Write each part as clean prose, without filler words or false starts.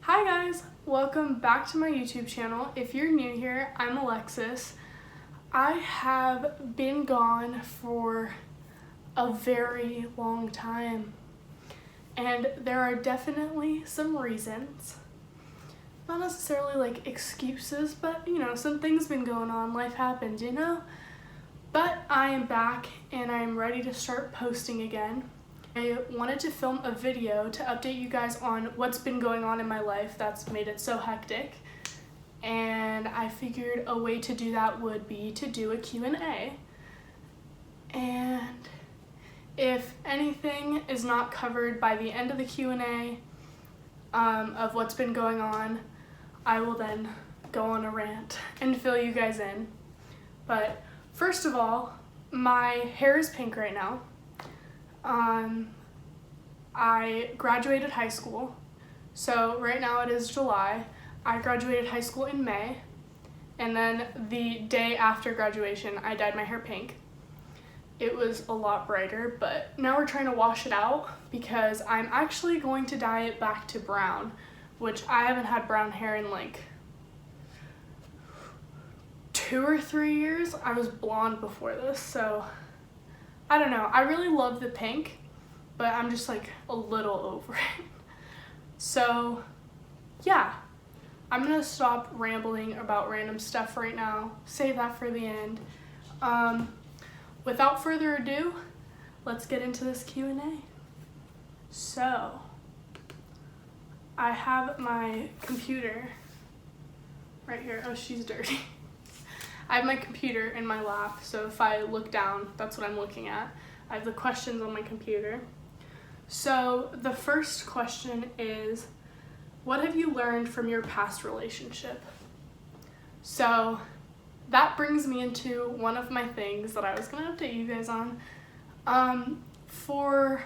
Hi guys, welcome back to my YouTube channel. If you're new here, I'm Alexis. I have been gone for a very long time, and there are definitely some reasons. Not necessarily like excuses, but some things been going on, life happens, But I am back and I'm ready to start posting again. I wanted to film a video to update you guys on what's been going on in my life that's made it so hectic. And I figured a way to do that would be to do a Q&A. And if anything is not covered by the end of the Q&A of what's been going on, I will then go on a rant and fill you guys in. But first of all, my hair is pink right now. I graduated high school, so right now it is July. I graduated high school in May, and then the day after graduation, I dyed my hair pink. It was a lot brighter, but now we're trying to wash it out because I'm actually going to dye it back to brown, which I haven't had brown hair in like 2 or 3 years. I was blonde before this, so I don't know. I really love the pink, but I'm just like a little over it. So yeah, I'm gonna stop rambling about random stuff right now. Save that for the end. Without further ado, let's get into this Q&A. So I have my computer right here. Oh, she's dirty. I have my computer in my lap, so if I look down, that's what I'm looking at. I have the questions on my computer. So the first question is, what have you learned from your past relationship? So that brings me into one of my things that I was gonna update you guys on. For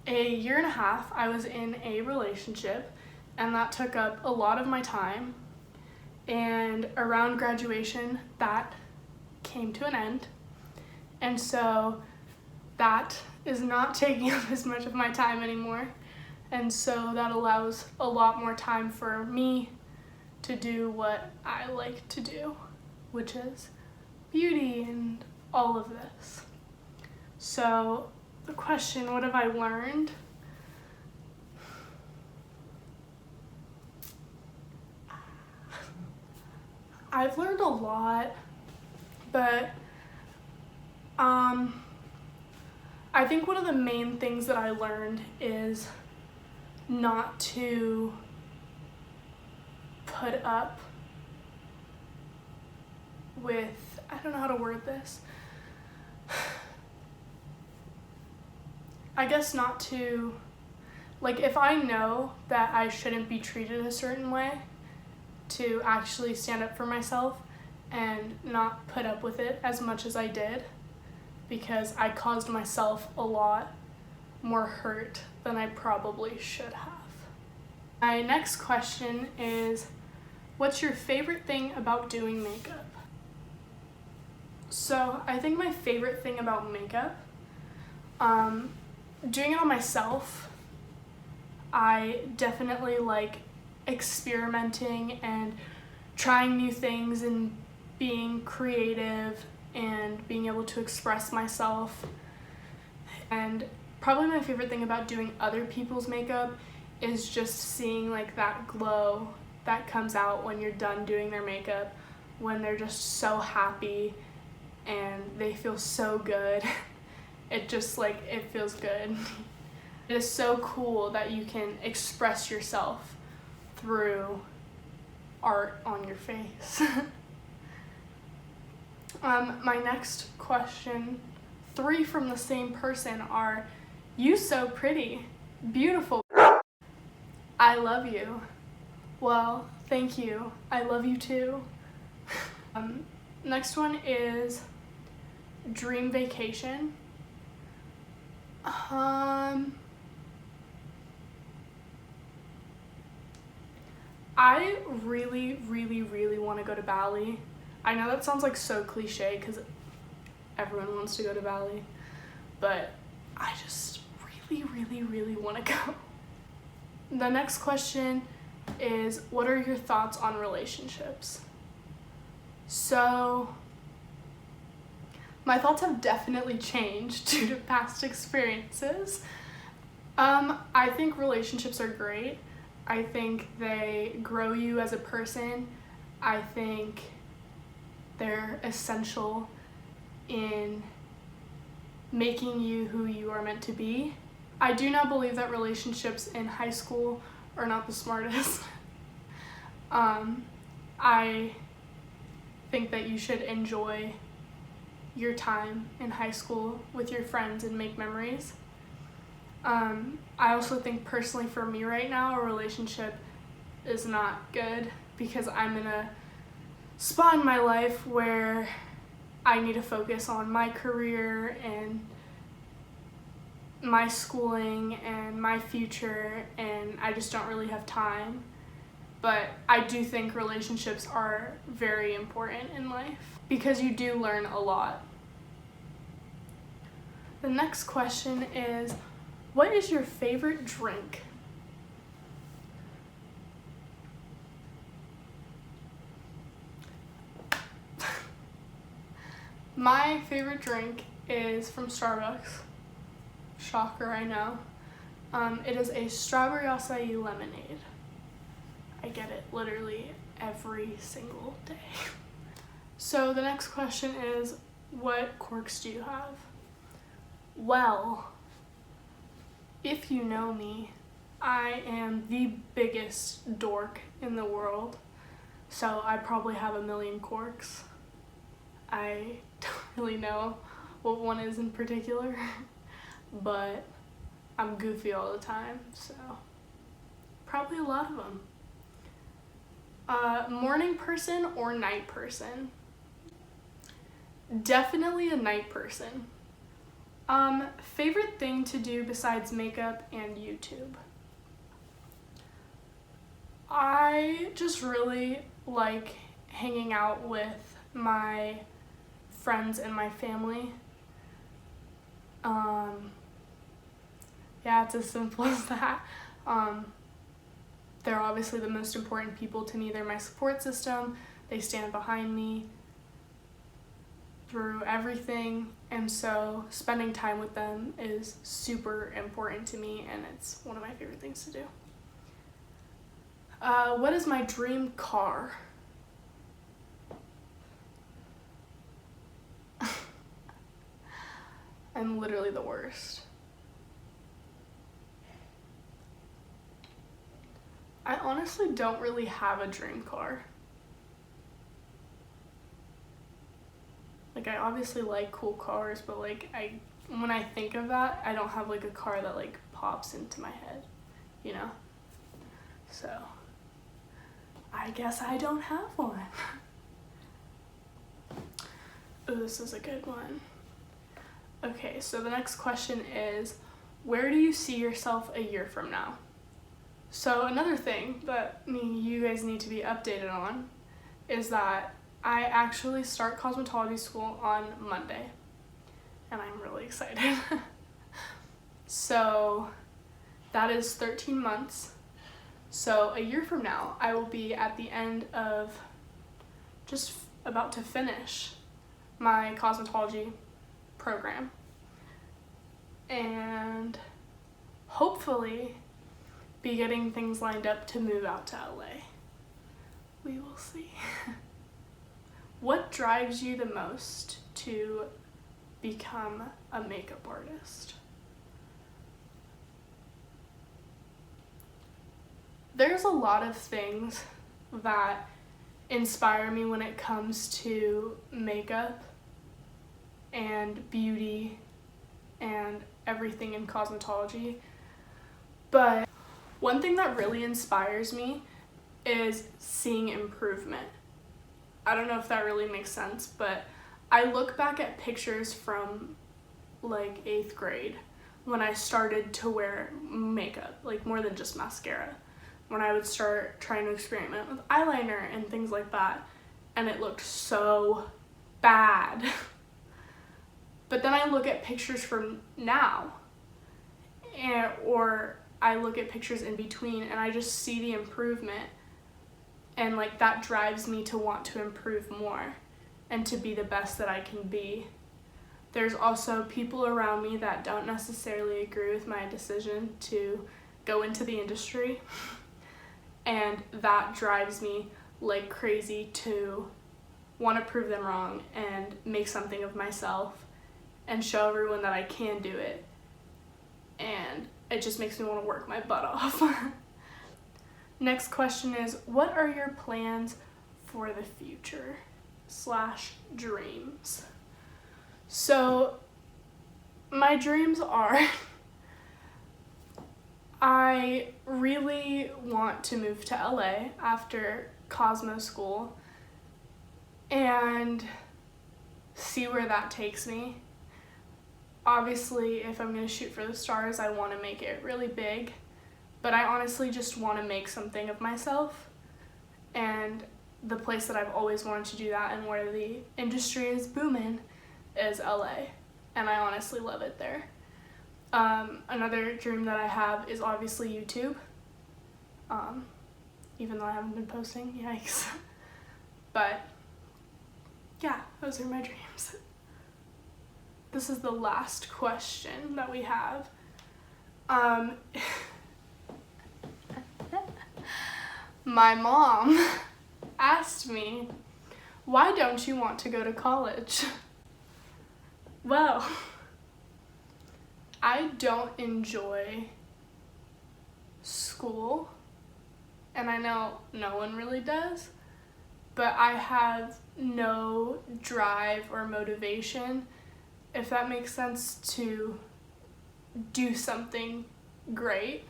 a year and a half, I was in a relationship, and that took up a lot of my time. And around graduation, that came to an end. And so that is not taking up as much of my time anymore. And so that allows a lot more time for me to do what I like to do, which is beauty and all of this. So the question, what have I learned? I've learned a lot, but I think one of the main things that I learned is not to put up with, I don't know how to word this. I guess not to, like, if I know that I shouldn't be treated a certain way, to actually stand up for myself and not put up with it as much as I did, because I caused myself a lot more hurt than I probably should have. My next question is, what's your favorite thing about doing makeup? So I think my favorite thing about makeup, doing it on myself, I definitely like experimenting and trying new things and being creative and being able to express myself. And probably my favorite thing about doing other people's makeup is just seeing like that glow that comes out when you're done doing their makeup, when they're just so happy and they feel so good. It just like, it feels good. It is so cool that you can express yourself through art on your face. My next question, 3 from the same person, are, you so pretty, beautiful, I love you. Well, thank you, I love you too. Next one is dream vacation. I really, really, really want to go to Bali. I know that sounds like so cliche because everyone wants to go to Bali, but I just really, really, really want to go. The next question is, what are your thoughts on relationships? So, my thoughts have definitely changed due to past experiences. I think relationships are great. I think they grow you as a person. I think they're essential in making you who you are meant to be. I do not believe that relationships in high school are not the smartest. I think that you should enjoy your time in high school with your friends and make memories. I also think personally for me right now, a relationship is not good because I'm in a spot in my life where I need to focus on my career and my schooling and my future, and I just don't really have time. But I do think relationships are very important in life because you do learn a lot. The next question is, what is your favorite drink? My favorite drink is from Starbucks. Shocker, I know. It is a strawberry acai lemonade. I get it literally every single day. So the next question is, what quirks do you have? Well, if you know me, I am the biggest dork in the world, so I probably have a million quirks. I don't really know what one is in particular, but I'm goofy all the time, so probably a lot of them. Morning person or night person? Definitely a night person. Favorite thing to do besides makeup and YouTube? I just really like hanging out with my friends and my family. Yeah, it's as simple as that. They're obviously the most important people to me. They're my support system. They stand behind me through everything, and so spending time with them is super important to me, and it's one of my favorite things to do. What is my dream car? I'm literally the worst. I honestly don't really have a dream car. Like, I obviously like cool cars, but like when I think of that, I don't have like a car that like pops into my head, you know? So, I guess I don't have one. Oh, this is a good one. Okay, so the next question is, where do you see yourself a year from now? So another thing that you guys need to be updated on is that I actually start cosmetology school on Monday, and I'm really excited. So that is 13 months. So a year from now, I will be at the end of just about to finish my cosmetology program, and hopefully be getting things lined up to move out to LA. We will see. What drives you the most to become a makeup artist? There's a lot of things that inspire me when it comes to makeup and beauty and everything in cosmetology, but one thing that really inspires me is seeing improvement. I don't know if that really makes sense, but I look back at pictures from like 8th grade when I started to wear makeup, like more than just mascara, when I would start trying to experiment with eyeliner and things like that, and it looked so bad. But then I look at pictures from now, or I look at pictures in between and I just see the improvement, and like that drives me to want to improve more and to be the best that I can be. There's also people around me that don't necessarily agree with my decision to go into the industry, and that drives me like crazy to want to prove them wrong and make something of myself and show everyone that I can do it. And it just makes me want to work my butt off. Next question is, what are your plans for the future / dreams? So my dreams are I really want to move to LA after Cosmo School and see where that takes me. Obviously, if I'm going to shoot for the stars, I want to make it really big, but I honestly just want to make something of myself, and the place that I've always wanted to do that and where the industry is booming is LA, and I honestly love it there. Another dream that I have is obviously YouTube, even though I haven't been posting, yikes. But yeah, those are my dreams. This is the last question that we have. My mom asked me, why don't you want to go to college? Well, I don't enjoy school, and I know no one really does, but I have no drive or motivation, if that makes sense, to do something great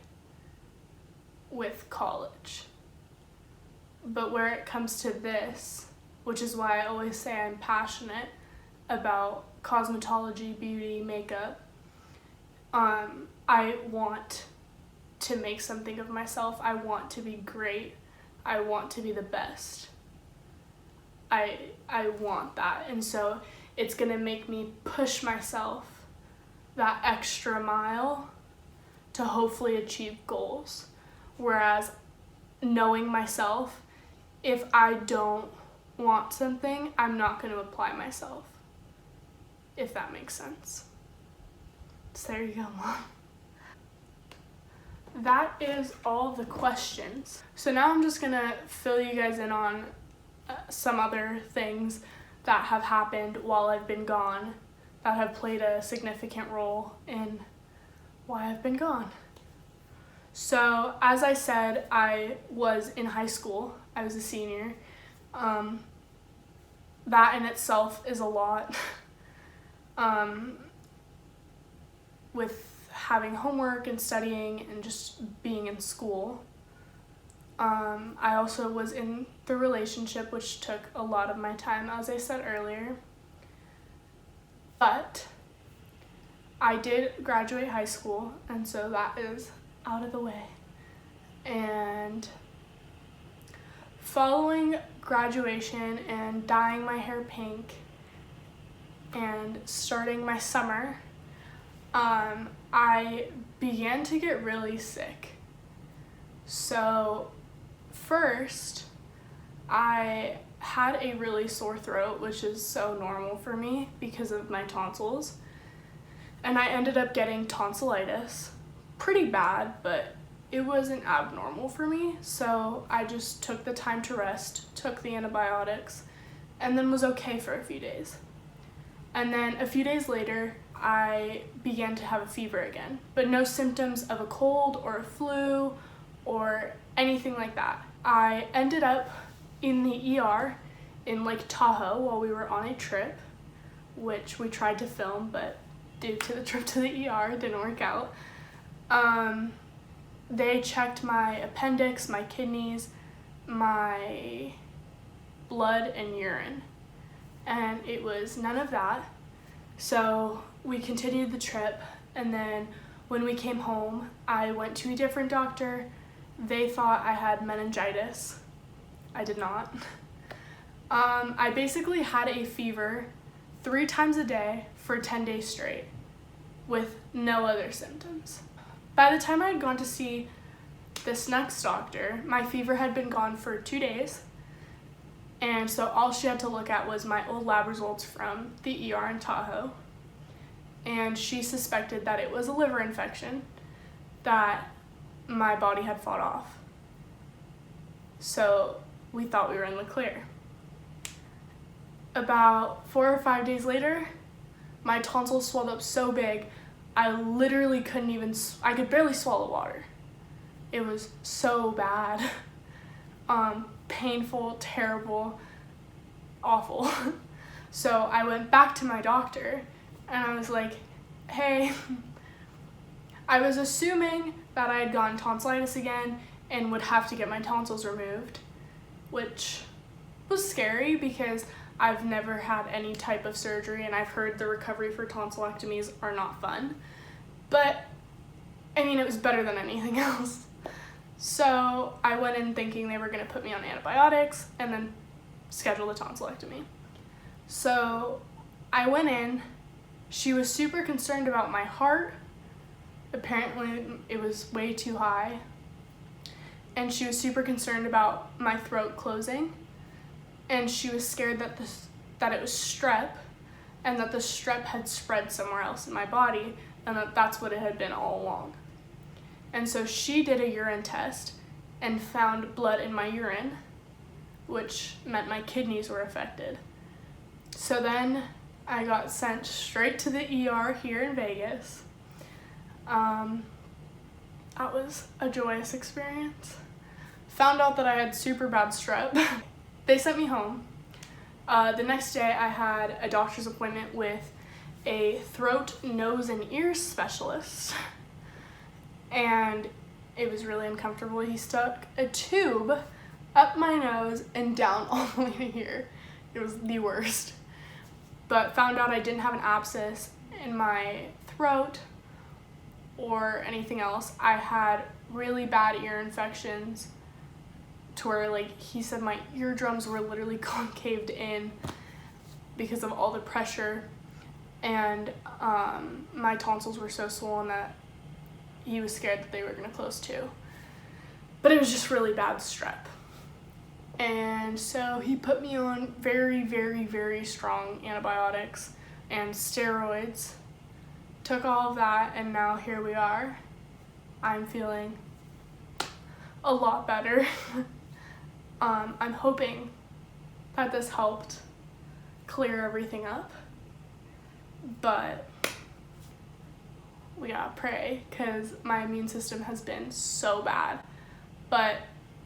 with college. But where it comes to this, which is why I always say I'm passionate about cosmetology, beauty, makeup, I want to make something of myself. I want to be great. I want to be the best. I want that, and so it's gonna make me push myself that extra mile to hopefully achieve goals. Whereas knowing myself, if I don't want something, I'm not gonna apply myself, if that makes sense. So there you go, Mom. That is all the questions. So now I'm just gonna fill you guys in on some other things that have happened while I've been gone that have played a significant role in why I've been gone. So as I said, I was in high school. I was a senior. That in itself is a lot. With having homework and studying and just being in school. I also was in the relationship, which took a lot of my time, as I said earlier. But I did graduate high school, and so that is out of the way. And following graduation and dyeing my hair pink and starting my summer, I began to get really sick. So first, I had a really sore throat, which is so normal for me because of my tonsils. And I ended up getting tonsillitis. Pretty bad, but it wasn't abnormal for me. So I just took the time to rest, took the antibiotics, and then was okay for a few days. And then a few days later, I began to have a fever again, but no symptoms of a cold or a flu or anything like that. I ended up in the ER in Lake Tahoe while we were on a trip, which we tried to film, but due to the trip to the ER, it didn't work out. They checked my appendix, my kidneys, my blood, and urine, and it was none of that. So we continued the trip, and then when we came home, I went to a different doctor. They thought I had meningitis. I did not. I basically had a fever 3 times a day for 10 days straight with no other symptoms. By the time I had gone to see this next doctor, my fever had been gone for 2 days. And so all she had to look at was my old lab results from the ER in Tahoe. And she suspected that it was a liver infection that my body had fought off. So we thought we were in the clear. About 4 or 5 days later, my tonsils swelled up so big, I literally I could barely swallow water. It was so bad. Painful, terrible, awful. So I went back to my doctor and I was like, hey, I was assuming that I had gotten tonsillitis again and would have to get my tonsils removed, which was scary because I've never had any type of surgery and I've heard the recovery for tonsillectomies are not fun. But, I mean, it was better than anything else. So I went in thinking they were going to put me on antibiotics and then schedule the tonsillectomy. So I went in. She was super concerned about my heart. Apparently it was way too high. And she was super concerned about my throat closing. And she was scared that it was strep and that the strep had spread somewhere else in my body and that's what it had been all along. And so she did a urine test and found blood in my urine, which meant my kidneys were affected. So then I got sent straight to the ER here in Vegas. That was a joyous experience. Found out that I had super bad strep. They sent me home. The next day I had a doctor's appointment with a throat, nose, and ear specialist. And it was really uncomfortable. He stuck a tube up my nose and down all the way to here. It was the worst. But found out I didn't have an abscess in my throat or anything else. I had really bad ear infections to where, like, he said my eardrums were literally concaved in because of all the pressure. And my tonsils were so swollen that he was scared that they were going to close too. But it was just really bad strep. And so he put me on very, very, very strong antibiotics and steroids. Took all of that, and now here we are. I'm feeling a lot better. I'm hoping that this helped clear everything up. But we gotta pray because my immune system has been so bad. But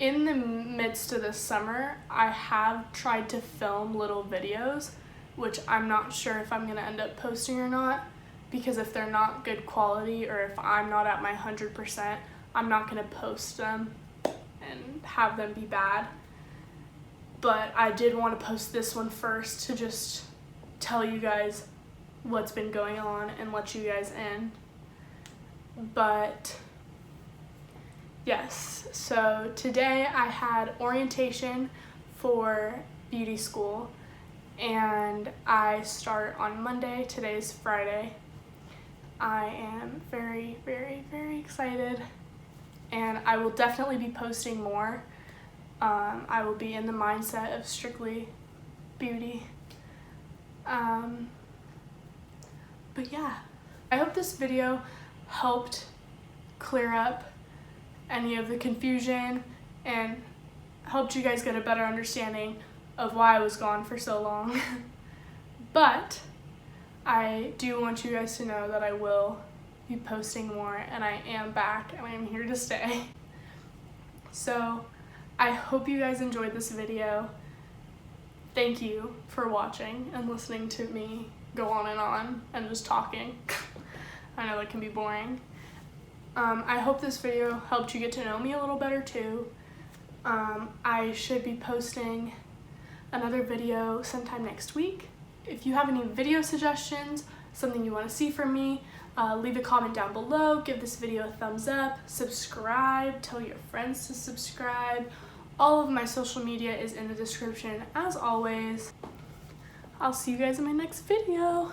in the midst of this summer, I have tried to film little videos, which I'm not sure if I'm gonna end up posting or not, because if they're not good quality or if I'm not at my 100%, I'm not gonna post them and have them be bad. But I did want to post this one first to just tell you guys what's been going on and let you guys in. But yes, so today I had orientation for beauty school and I start on Monday. Today's Friday. I am very, very, very excited and I will definitely be posting more. I will be in the mindset of strictly beauty. But yeah, I hope this video helped clear up any of the confusion and helped you guys get a better understanding of why I was gone for so long. But I do want you guys to know that I will be posting more and I am back and I am here to stay. So I hope you guys enjoyed this video. Thank you for watching and listening to me go on and just talking. I know that can be boring. I hope this video helped you get to know me a little better too. I should be posting another video sometime next week. If you have any video suggestions, something you want to see from me, leave a comment down below, give this video a thumbs up, subscribe, tell your friends to subscribe. All of my social media is in the description as always. I'll see you guys in my next video.